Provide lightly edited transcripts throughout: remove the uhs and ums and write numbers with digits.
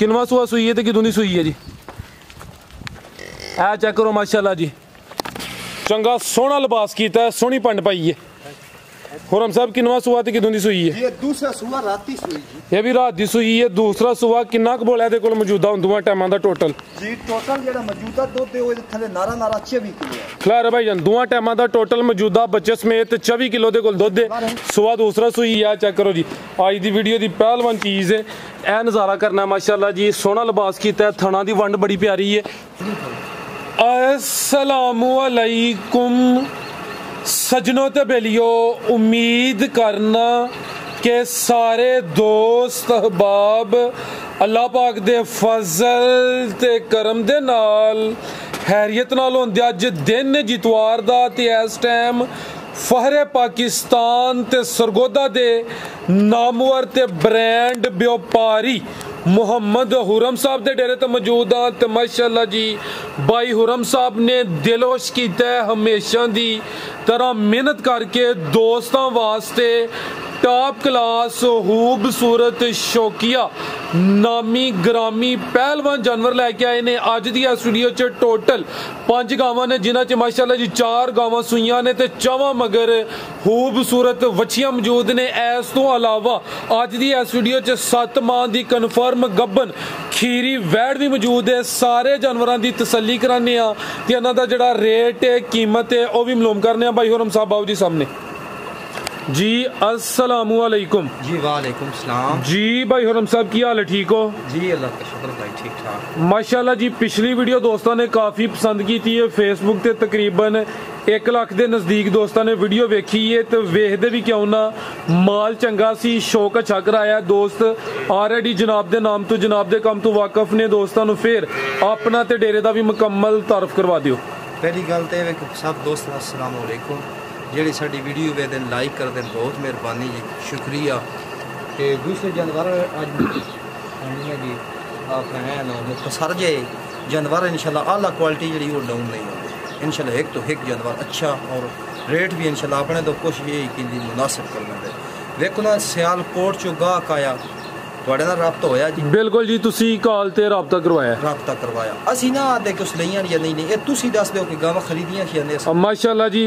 किनवा सूआ सूई है तो कितों दी सूई है जी? ऐ चेक करो माशाल्लाह जी, चंगा सोहना लिबास कीता है, सोहनी पंड पाई है। खुरम साहब किनवा सूआ ते कितों दी सूई है? ये दूसरा सूआ रात दी सूई जी। ये भी रात दी सूई है। दूसरा सूआ किन्ना क बोला दे कोल मौजूदा हुन दोवां टाइमां दा टोटल? जी टोटल जेड़ा मौजूदा दुध है ओदे थले नारा 24 किलो है। खैर भाई जान दोवां टाइमां दा टोटल मौजूदा बच्चे समेत 24 किलो दे कोल दुध है। सूआ दूसरा सूई है। चेक करो जी, अज दी वीडियो दी पहलवान चीज है। ए नज़ारा करना है माशाल्लाह जी, सोहना लिबास कीता है, थणा दी वंड बड़ी प्यारी है। अस्सलामु अलैकुम सजनों ते बेलियो, उम्मीद करना कि सारे दोस्त अहबाब अल्लाह पाक दे फजल ते करम दे नाल खैरियत नाल होंदे। अज दिन जितवार दा ते इस टाइम फहरे पाकिस्तान ते सरगोदा दे नामवर ते ब्रांड व्यापारी मुहम्मद हुरम साहब दे डेरे ते मौजूद हाँ। ते माशाल्लाह जी भाई हुरम साहब ने दिलोश कीता है हमेशा दी तरह मेहनत करके दोस्तों वास्ते टॉप क्लास खूबसूरत शौकिया नामी ग्रामी पहलवान जानवर लैके आए ने। अज दी इस वीडियो च टोटल 5 गावां ने, जिन्हां च माशाल्लाह जी 4 गावां सूइयां ने ते 4 मगर खूबसूरत वछियां मौजूद ने। इस तो अलावा अज दी इस वीडियो च 7 माह दी कन्फर्म गब्बन खीरी वैड़ भी मौजूद है। सारे जानवरां दी तसल्ली कराने आ ते इन्हां दा जेहड़ा रेट है कीमत है वह भी मालूम करने आ। भाई हुरम साहब आओ जी सामने जी। अस्सलामु अलैकुम जी। वालेकुम सलाम जी। भाई हुरम साहब की हाल है? ठीक हो जी? अल्लाह का शुक्र भाई, ठीक ठाक माशाल्लाह जी। पिछली वीडियो दोस्तों ने काफ़ी पसंद की थी। फेसबुक ते तकरीबन 1 लाख के नज़दीक दोस्तों ने वीडियो वेखी है। तो वेखते भी क्यों ना, माल चंगा सी, शौक अच्छा कराया। दोस्त ऑलरेडी जनाब के नाम तो जनाब के काम तो वाकफ ने। दोस्तों फिर अपना ते डेरे का भी मुकम्मल तारफ करवा दियो। पहली गल तो सब दोस्तों अस्सलाम वालेकुम, जेड़ी साडी वीडियो वे दिन लाइक कर देन, बहुत मेहरबानी जी, शुक्रिया। ते दूसरे जानवर अज जी अपना है ना मुख्तसर जे जानवर इंशाल्लाह आला क्वालिटी जी वो डाउन नहीं होगी इंशाल्लाह। एक तो एक जानवर अच्छा और रेट भी इंशाल्लाह अपने तो कोशिश यही की मुनासिब करना है। देखो ना सियालकोट चो गाहक आया, ਤੁਹਾਡੇ ਨਾਲ ਰਾਬਤਾ ਹੋਇਆ ਜੀ? ਬਿਲਕੁਲ ਜੀ, ਤੁਸੀਂ ਕਾਲ ਤੇ ਰਾਬਤਾ ਕਰਵਾਇਆ। ਅਸੀਂ ਨਾ ਆਦੇ ਕਿ ਉਸ ਲਈਆਂ ਜਾਂ ਨਹੀਂ ਇਹ ਤੁਸੀਂ ਦੱਸ ਦਿਓ ਕਿ ਗਾਵਾਂ ਖਰੀਦੀਆਂ ਸੀ ਨੇ? ਮਾਸ਼ਾਅੱਲਾ ਜੀ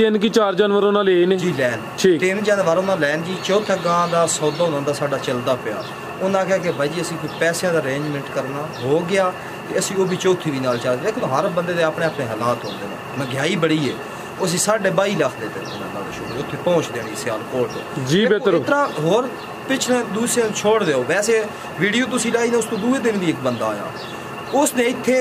3 ਕੀ 4 ਜਾਨਵਰ ਉਹਨਾਂ ਲਏ ਨੇ ਜੀ। ਲੈਣ 3 ਜਾਨਵਰ ਉਹਨਾਂ ਲੈਣ ਜੀ। ਚੌਥਾ ਗਾਂ ਦਾ ਸੌਦਾ ਉਹਨਾਂ ਦਾ ਸਾਡਾ ਚੱਲਦਾ ਪਿਆ। ਉਹਨਾਂ ਆਖਿਆ ਕਿ ਭਾਈ ਜੀ ਅਸੀਂ ਕੋਈ ਪੈਸਿਆਂ ਦਾ ਅਰੇਂਜਮੈਂਟ ਕਰਨਾ ਹੋ ਗਿਆ ਤੇ ਅਸੀਂ ਉਹ ਵੀ ਚੌਥੀ ਵੀ ਨਾਲ ਚੱਲ। ਦੇਖੋ ਹਰ ਬੰਦੇ ਦੇ ਆਪਣੇ ਆਪਣੇ ਹਾਲਾਤ ਹੁੰਦੇ ਨੇ, ਮਹਿੰਗਾਈ ਬੜੀ ਹੈ। ਅਸੀਂ 22.5 ਲੱਖ ਦੇ ਦਿੱਤੇ ਉਹਨਾਂ ਦਾ ਸ਼ੁਕਰ ਉੱਥੇ ਪਹੁੰਚ ਦੇਣੀ ਸਿਆਲਕੋਟ ਜੀ। ਬਿਹਤਰ ਇਤਨਾ ਹੋਰ पिछले दूसरे छोड़ दो। वैसे वीडियो तुसी लाई ने उस तो दूसरे दिन भी एक बंदा आया, उसने इत्थे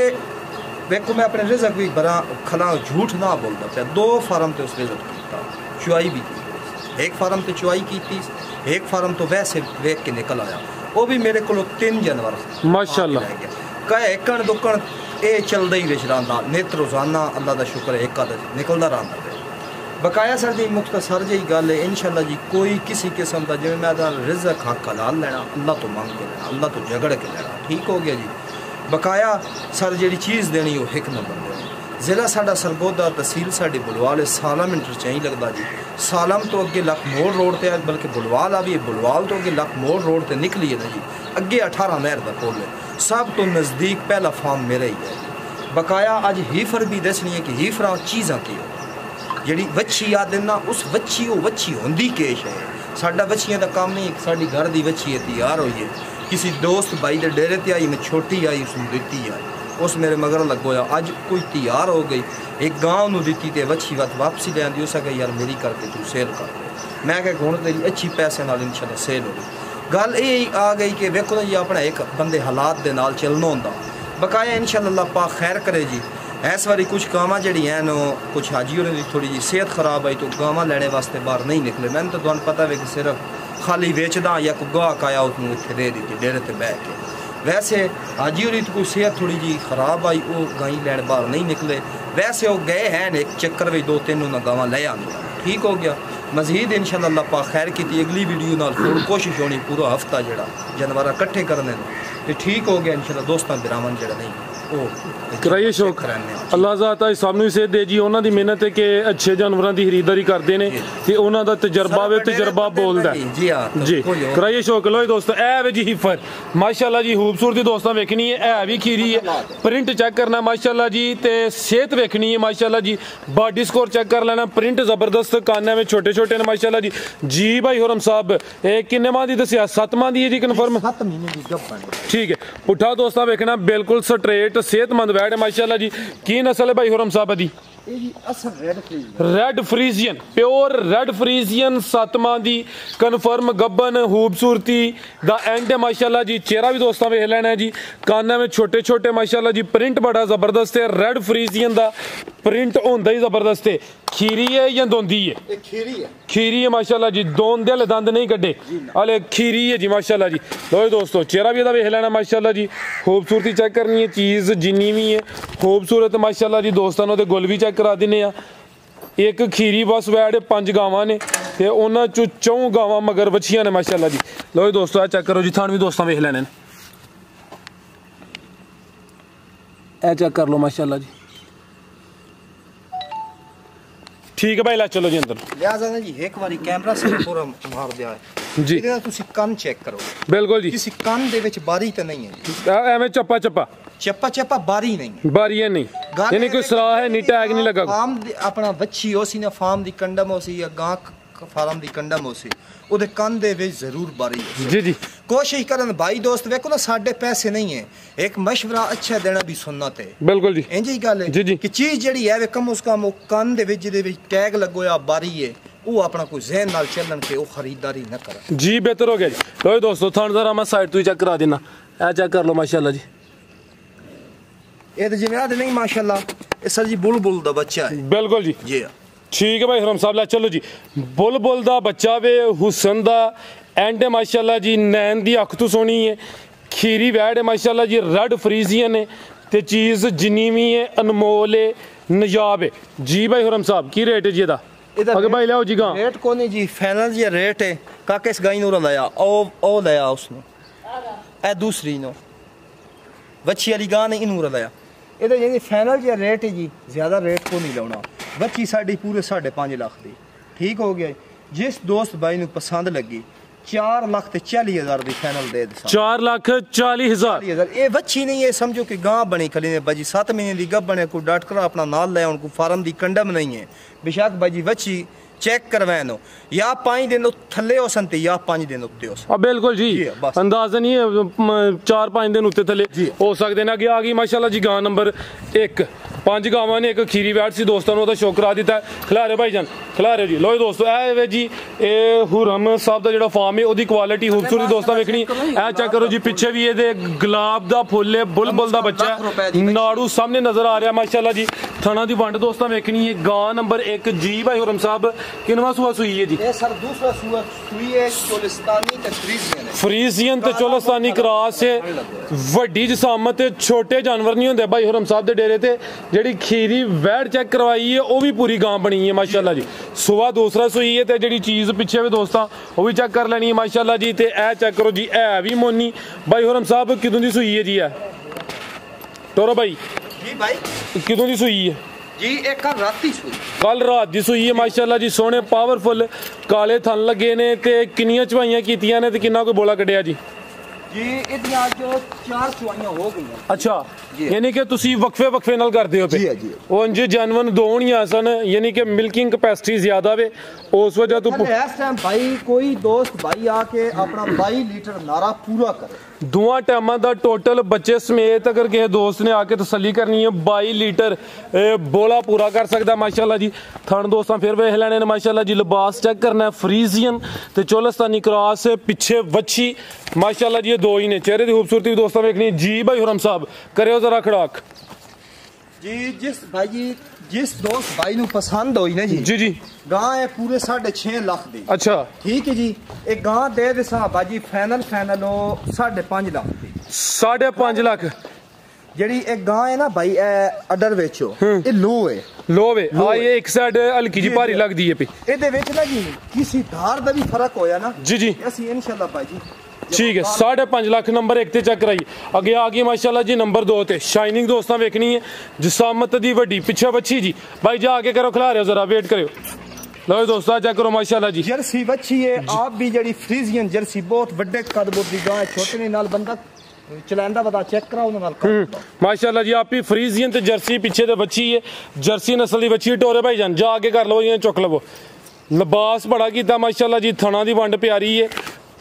देखो मैं अपने रिजक भी बड़ा खला झूठ ना बोलता पे 2 फार्म ते उस रिजक कीता, चुआई भी की। एक फार्म ते चुआई की, एक फार्म तो वैसे वेख के निकल आया। वो भी मेरे को 3 जानवर माशाल्लाह कहे एकण दुकण ये चलदा ही विच रहा नित रोजाना। अल्लाह का शुक्र है एक आदत निकलता रहा। बकाया सर जी मुख्तसर जी गल है इंशाल्लाह जी, कोई किसी किस्म का जिवें मैं रिजक हक हलाल लेना, अल्लाह तो मंग के लेना, अल्लाह तो झगड़ के लेना, ठीक हो गया जी। बकाया सर जी चीज़ देनी वो 1 नंबर देनी। ज़िला साडा सरगोदा, तहसील साडी बुलवाल, सालम इंटरचेंज लगता जी। सालम तो अगे लख मोड़ रोड ते बल्कि बुलवाल आ भी, बुलवाल तो अगे लख मोड़ रोड ते निकली है ना जी। अगे 18 नहर का पुल है, सब तो नज़दीक पहला फार्म मेरा ही है। बकाया अज हीफर भी दसनी है कि हीफर चीज़ां की जी वच्छी आदि ना उस वच्छी वो वच्छी होंदी केश है। साडा वच्छियां का काम नहीं, साडी घर की वच्छी है तैयार हुई है, किसी दोस्त भाई के डेरे ते आई, मैं छोटी आई उसमें दिती आई, उस मेरे मगर लगोया। अज कोई तैयार हो गई, एक गाँव में दी तो वच्छी वापसी ले आती, उस आगे यार मेरी करके तू सेल कर दे। मैं क्या हूँ तेरी अच्छी पैसे नाल इंशाल्लाह सेल हो गई। गल ये आ गई कि वेखो ना जी अपना एक बंदे हालात के नाल चलना होंदा। बकाया इंशाल्लाह अल्लाह पाक खैर करे जी। इस बारी कुछ गावां जड़ी हैं कुछ हाजी होने की थोड़ी जी सेहत खराब आई तो गावां लेने वास्ते बाहर नहीं निकले। मैंने तो तुहानू पता है कि सिर्फ खाली वेचदा या कोई गाहक आया उसनूं इत्थे दे दी डेरे ते बह के। वैसे हाजी होनी तो कोई सेहत थोड़ी जी खराब आई, वो गाई लैन बाहर नहीं निकले। वैसे वो गए हैं एक चक्कर में 2-3 उन्हें गावां ले आंदी, ठीक हो गया। मजीद इंशाल्लाह अल्लाह पाक खैर की अगली वीडियो नाल थोड़ी कोशिश होनी पूरा हफ्ता जड़ा जानवर इकट्ठे करने तो ठीक हो गया इंशाल्लाह। दोस्तां बिरावन जड़ा नहीं ਕਰਾਈਏ ਸ਼ੌਕ ਅੱਲਾਹ ਜ਼ਾਤਾ ਸਾਨੂੰ ਵੀ ਸੇਧ ਦੇ ਜੀ ਉਹਨਾਂ ਦੀ ਮਿਹਨਤ ਹੈ ਕਿ ਅੱਛੇ ਜਾਨਵਰਾਂ ਦੀ ਖਰੀਦਦਾਰੀ ਕਰਦੇ ਨੇ ਤੇ ਉਹਨਾਂ ਦਾ ਤਜਰਬਾ ਵੇ ਤਜਰਬਾ ਬੋਲਦਾ ਜੀ ਕਰਾਈਏ ਸ਼ੌਕ ਲੋ ਦੋਸਤੋ ਇਹ ਵੇ ਜੀ ਹਿਫਰ ਮਾਸ਼ਾਅੱਲਾ ਜੀ ਖੂਬਸੂਰਤੀ ਦੋਸਤਾਂ ਵੇਖਣੀ ਹੈ ਇਹ ਵੀ ਖੀਰੀ ਹੈ ਪ੍ਰਿੰਟ ਚੈੱਕ ਕਰਨਾ ਮਾਸ਼ਾਅੱਲਾ ਜੀ ਤੇ ਸਿਹਤ ਵੇਖਣੀ ਹੈ ਮਾਸ਼ਾਅੱਲਾ ਜੀ ਬਾਡੀ ਸਕੋਰ ਚੈੱਕ ਕਰ ਲੈਣਾ ਪ੍ਰਿੰਟ ਜ਼ਬਰਦਸਤ ਕਾਨੇ ਵਿੱਚ ਛੋਟੇ ਛੋਟੇ ਨੇ ਮਾਸ਼ਾਅੱਲਾ ਜੀ ਜੀ ਭਾਈ ਹੁਰਮ ਸਾਹਿਬ ਇਹ ਕਿੰਨੇ ਮਾਹ ਦੀ ਦੱਸਿਆ 7 ਮਾਹ ਦੀ ਹੈ ਜੀ ਕਨਫਰਮ 7 ਮਹੀਨੇ ਦੀ ਗੱਭਣ ठीक है पुठा दोस्ता वेखना बिल्कुल स्ट्रेट सेहतमंद वैड है माशाल्लाह जी की नस्ल है भाई हुरम साहब दी red Friesian pure red Friesian 7 माह दी कन्फर्म गब्बन खूबसूरती दा एंड है माशाल्लाह जी चेहरा भी दोस्तां वेख लेना है जी काना में छोटे छोटे माशाल्लाह जी प्रिंट बड़ा जबरदस्त है रेड फ्रीजियन दा प्रिंट होंदा ही जबरदस्त है खीरी है या दोंदी है खीरी है माशाल्लाह जी दोंदे वाले दंद नहीं कड्डे अले खीरी है जी माशाल्लाह जी लो दोस्तों चेहरा भी वेख लेना माशाल्लाह जी खूबसूरती चेक करनी है चीज़ जिन्नी भी है खूबसूरत माशाल्लाह जी दोस्तों ने गुल भी चेक करा देने एक खीरी बस वैड 5 गावां ने ते उन्हां चों 4 गावां मगर बछियां ने माशाल्लाह जी लो दोस्तों चेक करो जी थान भी दोस्तों वेख लेने ए चेक कर लो माशाल्लाह जी ठीक है भाई ला चलो जी अंदर लिहाजा ना जी एक बारी कैमरा से पूरा मार दिया है जी ਇਹਦੇ ਨਾਲ ਤੁਸੀਂ ਕੰਨ ਚੈੱਕ ਕਰੋ ਬਿਲਕੁਲ ਜੀ ਕਿਸੇ ਕੰਨ ਦੇ ਵਿੱਚ ਬਾਰੀ ਤਾਂ ਨਹੀਂ ਹੈ ਐਵੇਂ ਚੱਪਾ ਚੱਪਾ ਚੱਪਾ ਬਾਰੀ ਨਹੀਂ ਹੈ ਬਾਰੀ ਹੈ ਨਹੀਂ ਯਾਨੀ ਕੋਈ ਸਰਾਹ ਹੈ ਨਹੀਂ ਟੈਗ ਨਹੀਂ ਲੱਗਾ ਫਾਰਮ ਆਪਣਾ ਵੱਛੀ ਹੋਸੀ ਨਾ ਫਾਰਮ ਦੀ ਕੰਡਮ ਹੋਸੀ ਜਾਂ ਗਾਂ ਫਾਰਮ ਦੀ ਕੰਡਮ ਹੋਸੀ ਉਹਦੇ ਕੰਨ ਦੇ ਵਿੱਚ ਜ਼ਰੂਰ ਬਾਰੀ ਹੈ ਜੀ ਜੀ कोशिश करन भाई दोस्त वेखो ना साढ़े पैसे नहीं है एक मशवरा अच्छा देना भी सुन्नत है बिल्कुल जी इंज ही गल है कि चीज जेड़ी है वे कम उस कम कान दे विच दे विच टैग लगो या बारी है वो अपना कोई ज़हन नाल चलन के वो खरीदारी न करे जी बेहतर हो गया जी लो दोस्तों थान जरा मैं साइड तो चेक करा देना ए चेक कर लो माशाल्लाह जी ये तो जिम्मेदार नहीं माशाल्लाह ये सर जी बुलबुल दा बच्चा है बिल्कुल जी जी ठीक है भाई हुरम साहब ला चलो जी बुलबुल दा बच्चा वे हुसन दा एंड है माशाल्लाह जी नैन दी अख तो सोनी है खीरी वैड है माशाल्लाह जी रेड फ्रीजियन है ते चीज़ जिन्नी भी है अनमोल है नजाब है जी भाई हुरम साहब की रेट है जी दा अगे भाई लाओ जी गां रेट कोनी जी फाइनल जी रेट है काके इस गाई नूर लाया ओ लाया उसने ए दूसरी नो बच्ची वाली गां ने इनूर लाया ਇਹਦਾ ਜਿਹੜੀ ਫਾਈਨਲ ਜਿਹਾ ਰੇਟ ਹੈ ਜੀ ਜ਼ਿਆਦਾ ਰੇਟ ਕੋ ਨਹੀਂ ਲਾਉਣਾ ਬੱਚੀ ਸਾਡੀ ਪੂਰੇ 5.5 ਲੱਖ ਦੀ ਠੀਕ ਹੋ ਗਿਆ ਜਿਸ ਦੋਸਤ ਭਾਈ ਨੂੰ ਪਸੰਦ ਲੱਗੀ 4,40,000 ਦੀ ਫਾਈਨਲ ਦੇ ਦੇ 4,40,000 ਇਹ ਬੱਚੀ ਨਹੀਂ ਇਹ ਸਮਝੋ ਕਿ ਗਾਂ ਬਣੀ ਖਲੀ ਨੇ ਬਾਜੀ 7 ਮਹੀਨੇ ਦੀ ਗੱਭ ਬਣੇ ਕੋਈ ਡਾਕਟਰ ਆਪਣਾ ਨਾਲ ਲੈ ਹੁਣ ਕੋਈ ਫਾਰਮ ਦੀ ਕੰਡਮ ਨਹੀਂ ਹੈ बेशक भाई बच्ची चेक करवानो या 5 दिन थले हो संते या 5 दिन उत्ते हो अब बिल्कुल जी अंदाजा नहीं है 4-5 दिन उत्ते थले हो सकते ना कि आ गई माशाल्लाह जी गां नंबर 1 5 गावां ने एक खीरी वैट सी दोस्तों ने शौक करा दिता है खिलारे भाईजान खिलारे जी लो दोस्तों ए जी ए हुरम साहब दा जेड़ा फार्म है ओदी क्वालिटी खूबसूरती दोस्तों वेखनी ए चेक करो जी पीछे भी ये गुलाब दा फुल है बुलबुल दा बच्चा नाड़ू सामने नजर आ रहा है माशाल्लाह जी थाना दी वंड दोस्तों वेखनी है गां नंबर 1 जी भाई हुरम साहब किनवा सुआ सुई है जी ये सर दूसरा सुआ सुई है चोलिस्तानी ते फ्रीजियन ते चोलिस्तानी क्रॉस है वड्डी जसामत छोटे जानवर नहीं होंदे भाई हुरम साहब दे डेरे ते ਜਿਹੜੀ ਖੀਰੀ ਵੈੜ ਚੈੱਕ ਕਰਵਾਈ ਹੈ ਉਹ ਵੀ ਪੂਰੀ ਗਾਂ ਬਣੀ ਹੈ ਮਾਸ਼ਾਅੱਲਾ ਜੀ ਸੁਬਾ ਦੂਸਰਾ ਸੂਈ ਹੈ ਤੇ ਜਿਹੜੀ ਚੀਜ਼ ਪਿੱਛੇ ਵੀ ਦੋਸਤਾਂ ਉਹ ਵੀ ਚੈੱਕ ਕਰ ਲੈਣੀ ਹੈ ਮਾਸ਼ਾਅੱਲਾ ਜੀ ਤੇ ਇਹ ਚੈੱਕ ਕਰੋ ਜੀ ਇਹ ਵੀ ਮੋਨੀ ਭਾਈ ਹੁਰਮ ਸਾਹਿਬ ਕਿਦੋਂ ਦੀ ਸੂਈ ਹੈ ਜੀ ਇਹ ਟੋਰੋ ਭਾਈ ਜੀ ਭਾਈ ਕਿਦੋਂ ਦੀ ਸੂਈ ਹੈ ਜੀ ਇਹ ਕੱਲ ਰਾਤ ਦੀ ਸੂਈ ਹੈ ਮਾਸ਼ਾਅੱਲਾ ਜੀ ਸੋਹਣੇ ਪਾਵਰਫੁਲ ਕਾਲੇ ਥਣ ਲੱਗੇ ਨੇ ਤੇ ਕਿੰਨੀਆਂ ਚਵਾਈਆਂ ਕੀਤੀਆਂ ਨੇ ਤੇ ਕਿੰਨਾ ਕੋਈ ਬੋਲਾ ਕੱਢਿਆ ਜੀ जी इतनी आज जो 4 चुवाइयां हो गई अच्छा यानी कि तुसी वक्फे नाल करदे हो पे जी जी उंज जानवर दो होणियां सन यानी कि मिल्किंग कैपेसिटी ज्यादा वे उस वजह तो इस टाइम भाई कोई दोस्त भाई आके अपना 22 लीटर नारा पूरा करे दोवां टाइमां दा टोटल बच्चे समेत अगर किसी दोस्त ने आके तसल्ली करनी है 22 लीटर बोला पूरा कर सकदा माशाल्लाह जी थन दोस्तां फिर वेख लेने ने माशाल्लाह जी लिबास चेक करना है फ्रीजियन ते चोलिस्तानी क्रॉस पीछे वच्छी माशाल्लाह जी दो ही ने चेहरे की खूबसूरती दोस्तों देखनी जी भाई हुरम साहब करियो जरा खड़ाक जी जिस दोस्त भाई नु पसंद होई ना जी जी गां है पूरे 6.5 लाख दी अच्छा ठीक है जी एक गां दे दे सा बाजी फाइनल हो 5.5 लाख दी 5.5 लाख ਜਿਹੜੀ ਇਹ ਗਾਂ ਹੈ ਨਾ ਭਾਈ ਇਹ ਅਡਰ ਵੇਚੋ ਇਹ ਲੋ ਵੇ ਆ ਇਹ ਇੱਕ ਸਾਈਡ ਹਲਕੀ ਜੀ ਭਾਰੀ ਲੱਗਦੀ ਹੈ ਪਈ ਇਹਦੇ ਵਿੱਚ ਨਾ ਜੀ ਕਿਸੇ ਧਾਰ ਦਾ ਵੀ ਫਰਕ ਹੋਇਆ ਨਾ ਜੀ ਅਸੀਂ ਇਨਸ਼ਾਅੱਲਾ ਭਾਈ ਜੀ ठीक है 5.5 लाख नंबर 1 ते चेक कराइए। अगे आ गई माशाल्लाह जी नंबर 2 ते शाइनिंग दोस्तों वेखनी है जिसामत दी वड्डी पिछे बच्ची जी भाई जा आगे करो खिला रहे हो जरा वेट करो। लो दोस्तों चेक करो माशाल्लाह जी जर्सी बच्ची है आप भी जड़ी फ्रीजियन जर्सी बहुत बड़े कद बोत दी गाय छोटे ने नाल बंदा चलांदा बता चेक कराओ नाल माशाल्लाह जी आप ही फ्रीजियन ते जर्सी पीछे ते बच्ची है जर्सी नस्ल दी बच्ची टोरे भाई जान जा आगे कर लो ये चुक लवो लिबास बड़ा कीता माशाल्लाह जी थना दी वंड प्यारी है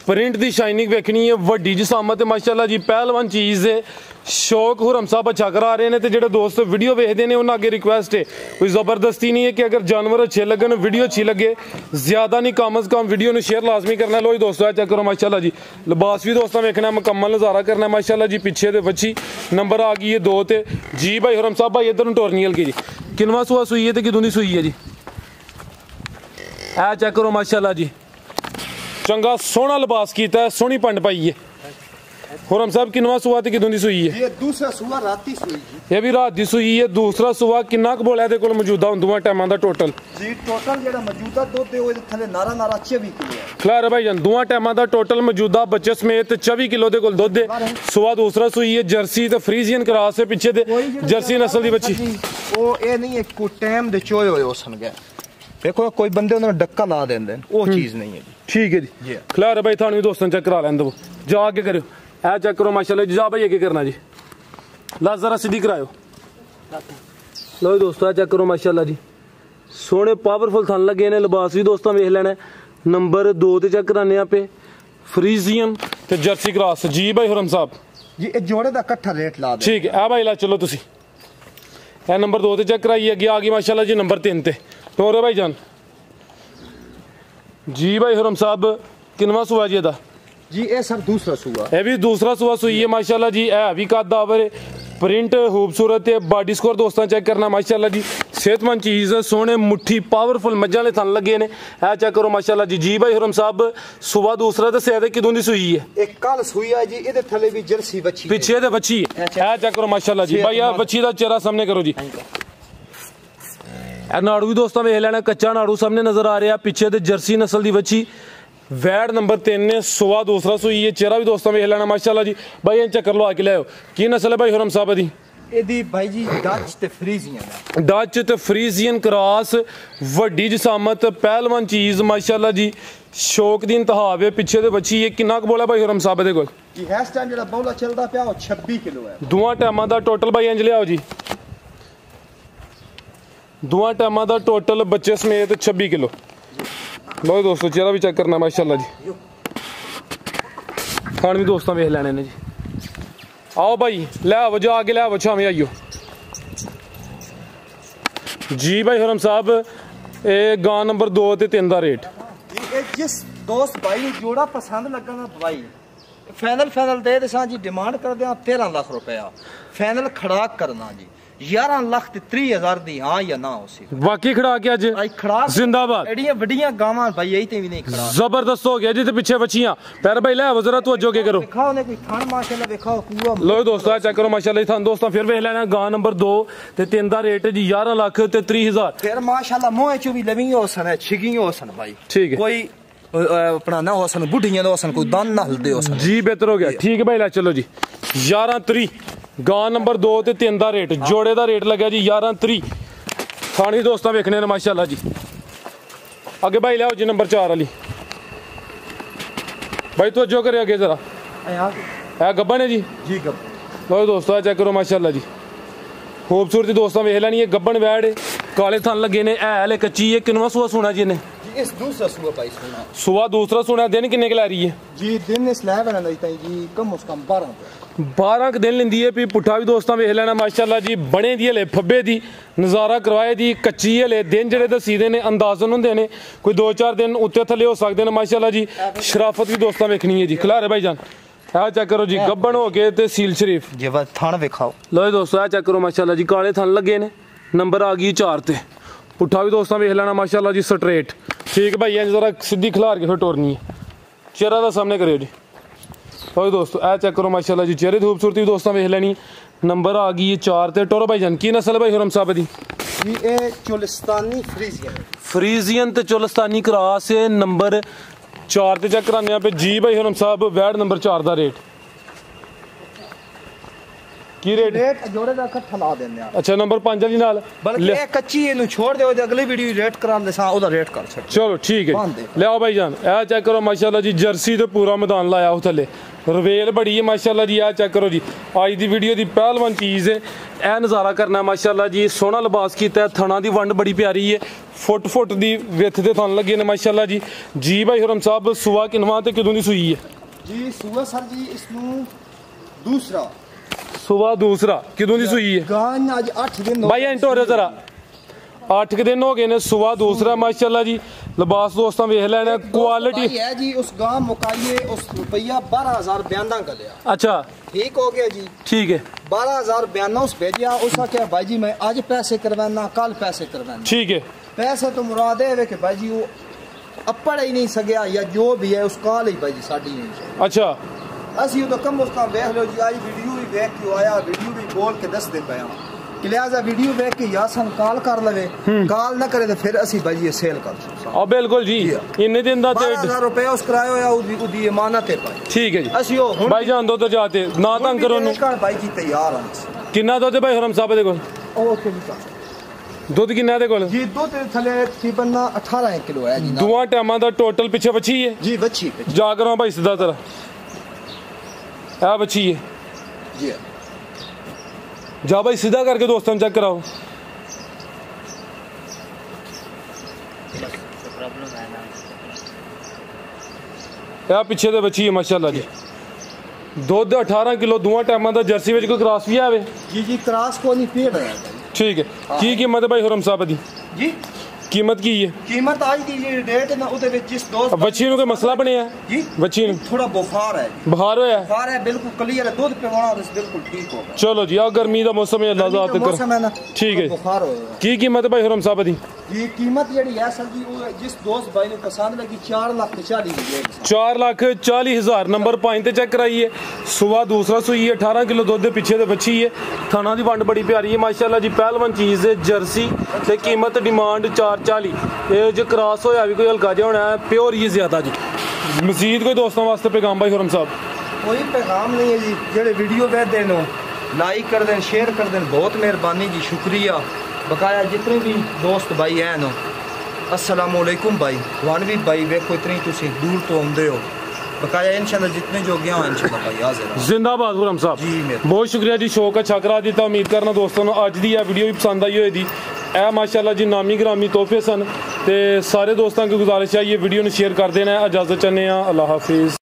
प्रिंट दी शाइनिंग वेखनी है वड्डी जिसामत माशाल्लाह जी पहलवान चीज़ है शौक हुरम साहब अच्छा करा रहे हैं तो जो दोस्त वीडियो वेखते हैं उन्होंने अगे रिक्वेस्ट है कोई ज़बरदस्ती नहीं है कि अगर जानवर अच्छे लगन वीडियो अच्छी लगे ज़्यादा नहीं कम अज़ कम वीडियो ने शेयर लाजमी करना। लो दोस्तों चेक करो माशाल्लाह जी लिबास भी दोस्तों वेखना मुकम्मल नज़ारा करना माशाल्लाह जी पिछे तो बच्ची नंबर आ गई है 2 ते जी भाई हुरम साहब भाई इधर टोरनी हल्की जी किनवा सुआ सुई है तो कितों की सुई है जी ए चेक करो माशाल्लाह जी चंगा सोहना लिबास कीता है सोहनी पंड पाई है हुरम साहब किनवा सुआ ते कितों दी सुई है ये दूसरा सुआ राती सुई जी ये भी रात दी सुई है दूसरा सुआ किन्ना क बोलिया दे कोल मौजूदा हुन दोवां टाइमां दा टोटल जी टोटल जेड़ा मौजूदा दुध है ओदे थले नारा 24 किलो है खलार भाई जान दोवां टाइमां दा टोटल मौजूदा बच्चे समेत 24 किलो दे कोल दुध है सुआ दूसरा सुई है जर्सी ते फ्रीजियन क्रॉस है पीछे दे जर्सी नस्ल दी बच्ची ओ ए नहीं है को टाइम दे चोए होए ओसन गए देखो कोई बंदे उन्होंने डक्का ला देंदे वो चीज नहीं है जी ठीक है जी खलार भाई थानू दोस्तों चेक करा लैंदे वो जा आगे करो ए चेक करो माशाल्लाह जी जा भाई आगे करना जी ला जरा सीधी करायो। लो दोस्तों चेक करो माशाल्लाह जी सोहने पावरफुल थन लगे ने लिबास भी दोस्तों वेख लेना नंबर 2 ते चेक कराने आपे फ्रीजियन ते जर्सी क्रॉस जी भाई हुरम साहब जी ए जोड़े दा इकट्ठा रेट ला दे ठीक है आ भाई ला चलो तुसी ए नंबर 2 ते चेक कराइए अगे आ गई माशाल्लाह जी नंबर 3 ते टोरे भाई जान जी भाई हुरम साहब किनवा सुआ जी दा जी ए सर दूसरा सुआ ए भी दूसरा सुआ सुई है माशाल्लाह जी ए भी कद आवर प्रिंट खूबसूरत है बॉडी स्कोर दोस्तों चेक करना माशाल्लाह जी सेहतमंद चीज़ है सोहने मुट्ठी पावरफुल मज्जां ले थन लगे ने ए चेक करो माशाल्लाह जी भाई हुरम साहब सुबह दूसरा ते सेहत किदों दी सुई है एक कल सुई है जी इधर थले भी जर्सी बच्ची पीछे ते बच्ची है ए चेक करो माशाल्लाह जी भाई आ बच्ची दा चेहरा सामने करो जी नाड़ू भी दोस्तों वेख लेना कच्चा नाड़ू सामने नजर आ रहा पीछे ते जर्सी नस्ल दी बच्ची वैड नंबर 3 ने सुआ दूसरा सुई है चेहरा भी दोस्तों वेख लेना माशाल्लाह जी भाई चक्कर लो आके लाओ की नस्ल है भाई हुरम साहब दी एदी भाई जी डच ते फ्रीजियन डच ते फ्रीजियन क्रॉस वड्डी जिसामत पहलवान चीज माशाल्लाह जी शौक दी इंतहा वे पीछे ते बच्ची है किन्ना क बोला भाई हुरम साहब दे कोल जी इस टाइम जेड़ा बौला चलदा पिया 26 किलो है दोवां टाइमां दा टोटल भाई इंज लियाओ जी दोवां टाइमां दा टोटल बच्चे समेत 26 किलो। लो दोस्तों चेहरा भी चेक करना माशाल्लाह जी खान भी दोस्तों वेख लेने ने जी आओ भाई ले आओ जा आगे ले आओ छावें आइयो जी भाई हुरम साहब ए गां नंबर 2 ते 3 दा रेट जिस दोस्त भाई जोड़ा पसंद लगा ना भाई फाइनल दे सा जी डिमांड कर दे 13 लाख रुपया फाइनल खड़ा करना जी 11 लाख ते 30,000 दी हां या ना उसी बाकी खड़ा के आज खड़ा जिंदाबाद एडियां बड़ियां गावां भाई यही ते भी नहीं खड़ा जबरदस्त हो गया जी ते पीछे बच्चियां पैर भाई ले वजरा तू अजो के करो दिखाओ ने कोई थान माशाल्लाह दिखाओ पूरा लो दोस्तों चेक करो माशाल्लाह थान दोस्तों फिर वेख लेना गां नंबर 2 ते 3 दा रेट जी 11 लाख ते 30,000 फिर माशाल्लाह मोह चो भी लवी होसन छिगी होसन भाई ठीक है कोई अपना ना होसन बुढ़ियां होसन कोई दान ना हलदे होसन जी बेहतर हो गया ठीक है भाई ले चलो जी 11 3 गां नंबर 2 ते 3 दा रेट जोड़े दा रेट लगा जी 11 3 थानी दोस्तों वेखने ने माशाल्लाह जी आगे भाई ले आओ जी नंबर 4 वाली भाई तो जो करे आगे जरा है गब्बन है जी गब्बन लो दोस्तों चेक करो माशाल्लाह जी खूबसूरती दोस्तों वेख लेनी है गब्बन वैड काले थन लगे ने है कच्ची है किनवा सुआ सुना जी ने इस दूसरा सुआ भाई सुना सुआ दूसरा सुना दिन किन्ने के ला रही है जी दिन इस लैब है ना जी कम से कम 12 दिन लेंदी है भी पुट्ठा भी दोस्तों वेख लेना माशाल्लाह जी बने दी हले फब्बे दी नज़ारा करवाए दी कच्ची हले दिन जेडे दसी दे ने अंदाजन होंदे ने कोई 2-4 दिन उत्ते थले हो सकते हैं माशाल्लाह जी शराफत भी दोस्तों वेखनी है जी खिलारे भाई जान है चेक करो जी गब्बन हो के ते सील शरीफ जी बस थान दिखाओ लो दोस्तों है चेक करो माशाल्लाह जी काले थन लगे ने नंबर आ गई 4 ते पुट्ठा भी दोस्तों वेख लेना माशाल्लाह जी स्ट्रेट ठीक भाई जरा सीधी खिलार के फिर टोरनी है चेहरा दा सामने करियो जी लो दोस्तों ए चेक करो माशाल्लाह जी चेहरे की खूबसूरती दोस्तों वेख लेनी नंबर आ गई 4 ते टोरो भाई जान की नस्ल भाई हुरम साहब दी ये चोलिस्तानी फ्रीजियन ते चोलिस्तानी क्रॉस है नंबर 4 ਤੇ ਚੈੱਕ ਕਰਾਨੇ ਆ पे जी भाई हुरम साहब वैड नंबर 4 ਦਾ ਰੇਟ ਕੀ ਰੇਟ ਜੋੜੇ ਦਾ ਇਕੱਠਾ ਲਾ ਦਿੰਦੇ ਆ। ਅੱਛਾ ਨੰਬਰ 5 ਵਾਲੀ ਨਾਲ ਬਲਕਿ ਇਹ ਕੱਚੀ ਇਹਨੂੰ ਛੋੜ ਦਿਓ ਤੇ ਅਗਲੀ ਵੀਡੀਓ ਰੇਟ ਕਰਾਉਣ ਦੇ ਸਾਂ ਉਹਦਾ ਰੇਟ ਕਰ ਸਕਦੇ। ਚਲੋ ਠੀਕ ਹੈ ਲਿਆਓ ਭਾਈ ਜਾਨ ਇਹ ਚੈੱਕ ਕਰੋ ਮਾਸ਼ਾਅੱਲਾ ਜੀ ਜਰਸੀ ਤੇ ਪੂਰਾ ਮੈਦਾਨ ਲਾਇਆ ਉਹ ਥੱਲੇ ਰਵੇਲ ਬੜੀ ਹੈ ਮਾਸ਼ਾਅੱਲਾ ਜੀ ਇਹ ਚੈੱਕ ਕਰੋ ਜੀ ਅੱਜ ਦੀ ਵੀਡੀਓ ਦੀ ਪਹਿਲਵਾਨ ਚੀਜ਼ ਹੈ ਇਹ ਨਜ਼ਾਰਾ ਕਰਨਾ ਮਾਸ਼ਾਅੱਲਾ ਜੀ ਸੋਹਣਾ ਲਿਬਾਸ ਕੀਤਾ ਥਣਾ ਦੀ ਵੰਡ ਬੜੀ ਪਿਆਰੀ ਹੈ ਫੁੱਟ ਦੀ ਵਿੱਥ ਦੇ ਥਣ ਲੱਗੇ ਨੇ ਮਾਸ਼ਾਅੱਲਾ ਜੀ ਭਾਈ ਹੁਰਮ ਸਾਹਿਬ ਸੁਆ ਕਿਨਵਾ ਤੇ ਕਿਦੋਂ ਦੀ ਸੂਈ ਹੈ ਜੀ ਸੁਆ ਸਰ ਜੀ ਇਸ ਨੂੰ ਦੂਸਰਾ ਸੁਬह दूसरा किदों दी सुई है गां आज 8 दिन भाई एंट हो रहे जरा 8 के दिन हो गए ने सुबह दूसरा माशाल्लाह जी लिबास दोस्तों वेख लेना क्वालिटी है जी उस गां मुकाइए उस रुपया 12000 बयाना कर दिया। अच्छा ठीक हो गया जी ठीक है 12000 बयाना उस भेजा उसका क्या भाई जी मैं आज पैसे करवाना कल पैसे करवाना ठीक है पैसे तो मुराद है कि भाई जी वो अपड़ ही नहीं सकिया या जो भी है उस काल ही भाई जी साडी नहीं। अच्छा ਅਸੀਂ ਉਹ ਕਮ ਉਸ ਕਾ ਵੇਖ ਲਓ ਜੀ ਅੱਜ ਵੀਡੀਓ ਵੀ ਵੇਖ ਕੇ ਆਇਆ ਵੀਡੀਓ ਵੀ ਬੋਲ ਕੇ ਦੱਸ ਦੇ ਪਿਆ ਕਿ ਲਿਆਜ਼ਾ ਵੀਡੀਓ ਵੇਖ ਕੇ ਜਾਂ ਸਾਨੂੰ ਕਾਲ ਕਰ ਲਵੇ ਕਾਲ ਨਾ ਕਰੇ ਤਾਂ ਫਿਰ ਅਸੀਂ ਭਾਜੀ ਇਹ ਸੇਲ ਕਰ ਸਕਦੇ ਹਾਂ। ਬਿਲਕੁਲ ਜੀ ਇੰਨੇ ਦਿਨ ਦਾ 12000 ਰੁਪਏ ਉਸ ਕਰਾਇਆ ਹੋਇਆ ਉਹਦੀ ਇਮਾਨਤ ਹੈ ਭਾਈ ਠੀਕ ਹੈ ਜੀ ਅਸੀਂ ਉਹ ਹੁਣ ਭਾਈ ਜਾਨ ਦੋ ਜਾਤੇ ਨਾ ਤੰਗ ਕਰੋ ਨੂੰ ਭਾਈ ਜੀ ਤਿਆਰ ਹਾਂ ਕਿੰਨਾ ਦੁੱਧ ਭਾਈ ਹੁਰਮ ਸਾਹਿਬ ਦੇ ਕੋਲ ਉਹ ਕਿੰਨਾ ਦੁੱਧ ਕਿੰਨਾ ਦੇ ਕੋਲ ਜੀ ਦੁੱਧ ਥਲੇ ਤਕਰੀਬਨ 18 ਕਿਲੋ ਹੈ ਜੀ ਦੋਵਾਂ ਟਾਈਮਾਂ ਦਾ ਟੋਟਲ ਪਿੱਛੇ ਬੱਚੀ ਹੈ ਜੀ ਬੱਚੀ ਜਾ ਕਰਾਂ ਭਾਈ ਸਿੱਧਾ ਤੇਰਾ बची है जी जा भाई सीधा करके दोस्तों चेक कराओ पिछे तो बची है माशाल्लाह जी दुध 18 किलो दोवां टाइमां दा जर्सी विच कोई क्रॉस भी आवे जी जी क्रॉस को नहीं पेड़ है ठीक है की कीमत है भाई हुरम साहब दी जी कीमत की है कीमत आज दी रेट ना उदे विच जिस दोस्त बच्ची नु कोई मसला बनया जी बच्ची नु थोड़ा बुखार है बुखार है बिल्कुल क्लियर है दूध पिवाना और बिल्कुल ठीक होगा चलो जी आ गर्मी दा मौसम है अल्लाह ज़ात कर मौसम है ना ठीक है बुखार हो की कीमत है भाई हुरम साहब दी ये कीमत जेडी है सर जी वो जिस दोस्त भाई नु पसंद लगी 4,40,000 दी 4,40,000 नंबर 5 ते चेक कराइए सुबह दूसरा सुई है 18 किलो दूध दे पीछे ते बच्ची है थाना दी वंड बड़ी प्यारी है माशाल्लाह जी पहलवान चीज है जर्सी ते कीमत डिमांड 440 जो क्रॉस होया भी कोई हल्का जिहा होना है प्योर ही ज्यादा जी मजीद कोई दोस्तों वास्ते पैगाम भाई हुरम साहब कोई पैगाम नहीं है जी जेडे वीडियो वेखदे नो लाइक कर दें शेयर कर दें बहुत मेहरबानी जी शुक्रिया बकाया जितने भी दोस्त भाई हैं नो अस्सलाम वालेकुम भाई वन भी भाई वेखो इतनी तुसी दूर तो आंदे हो बकाया इंशाल्लाह जितने जो गया इंशाल्लाह भाई हाजिर जिंदाबाद हुरम साहब जी बहुत शुक्रिया जी शो का छकरा दिता उम्मीद करना दोस्तों अज दी वीडियो भी पसंद आई होगी ए माशाल्लाह जी नामी ग्रामी तोहफे सन ते सारे दोस्तों की गुजारिश है ये वीडियो शेयर कर देना इजाजत चाहते हैं अल्लाह हाफिज़।